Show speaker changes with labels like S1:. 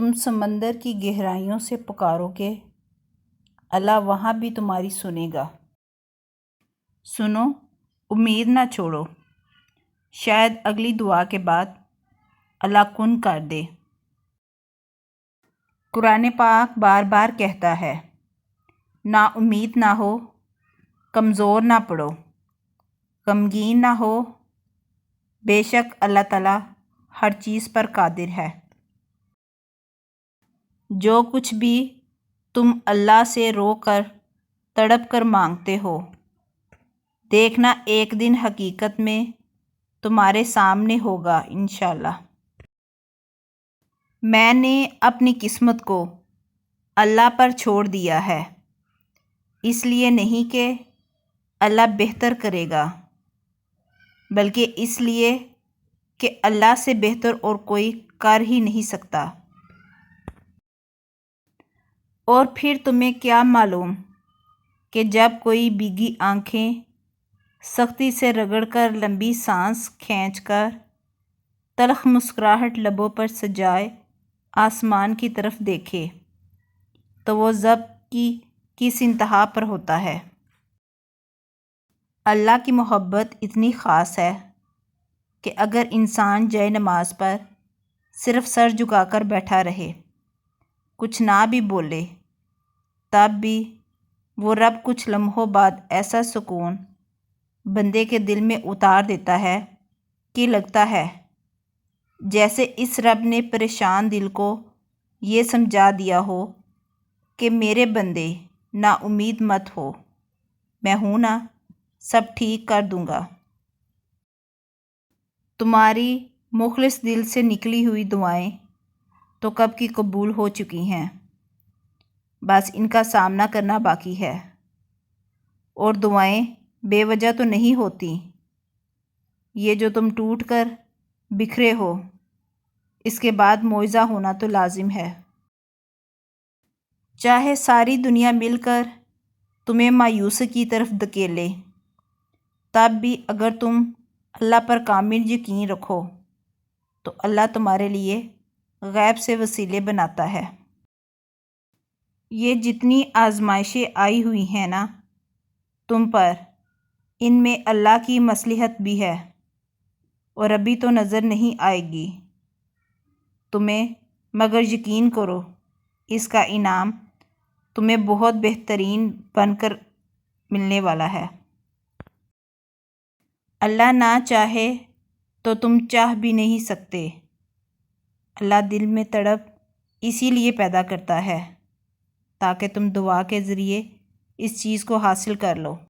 S1: تم سمندر کی گہرائیوں سے پکارو گے، اللہ وہاں بھی تمہاری سنے گا۔ سنو، امید نہ چھوڑو، شاید اگلی دعا کے بعد اللہ کن کر دے۔ قرآن پاک بار بار کہتا ہے، نا امید نہ ہو، کمزور نہ پڑو، غمگین نہ ہو، بے شک اللہ تعالیٰ ہر چیز پر قادر ہے۔ جو کچھ بھی تم اللہ سے رو کر تڑپ کر مانگتے ہو، دیکھنا ایک دن حقیقت میں تمہارے سامنے ہوگا انشاءاللہ۔ میں نے اپنی قسمت کو اللہ پر چھوڑ دیا ہے، اس لیے نہیں کہ اللہ بہتر کرے گا، بلکہ اس لیے کہ اللہ سے بہتر اور کوئی کر ہی نہیں سکتا۔ اور پھر تمہیں کیا معلوم کہ جب کوئی بھیگی آنکھیں سختی سے رگڑ کر لمبی سانس کھینچ کر تلخ مسکراہٹ لبوں پر سجائے آسمان کی طرف دیکھے تو وہ ضبط کی کس انتہا پر ہوتا ہے۔ اللہ کی محبت اتنی خاص ہے کہ اگر انسان جائے نماز پر صرف سر جھکا کر بیٹھا رہے، کچھ نہ بھی بولے، تب بھی وہ رب کچھ لمحوں بعد ایسا سکون بندے کے دل میں اتار دیتا ہے کہ لگتا ہے جیسے اس رب نے پریشان دل کو یہ سمجھا دیا ہو کہ میرے بندے نا امید مت ہو، میں ہوں نا، سب ٹھیک کر دوں گا۔ تمہاری مخلص دل سے نکلی ہوئی دعائیں تو کب کی قبول ہو چکی ہیں، بس ان کا سامنا کرنا باقی ہے۔ اور دعائیں بے وجہ تو نہیں ہوتی، یہ جو تم ٹوٹ کر بکھرے ہو، اس کے بعد معجزہ ہونا تو لازم ہے۔ چاہے ساری دنیا مل کر تمہیں مایوسی کی طرف دھکیلے، تب بھی اگر تم اللہ پر کامل یقین رکھو تو اللہ تمہارے لیے غیب سے وسیلے بناتا ہے۔ یہ جتنی آزمائشیں آئی ہوئی ہیں نا تم پر، ان میں اللہ کی مصلحت بھی ہے اور ابھی تو نظر نہیں آئے گی تمہیں، مگر یقین کرو اس کا انعام تمہیں بہت بہترین بن کر ملنے والا ہے۔ اللہ نہ چاہے تو تم چاہ بھی نہیں سکتے۔ اللہ دل میں تڑپ اسی لیے پیدا کرتا ہے تاکہ تم دعا کے ذریعے اس چیز کو حاصل کر لو۔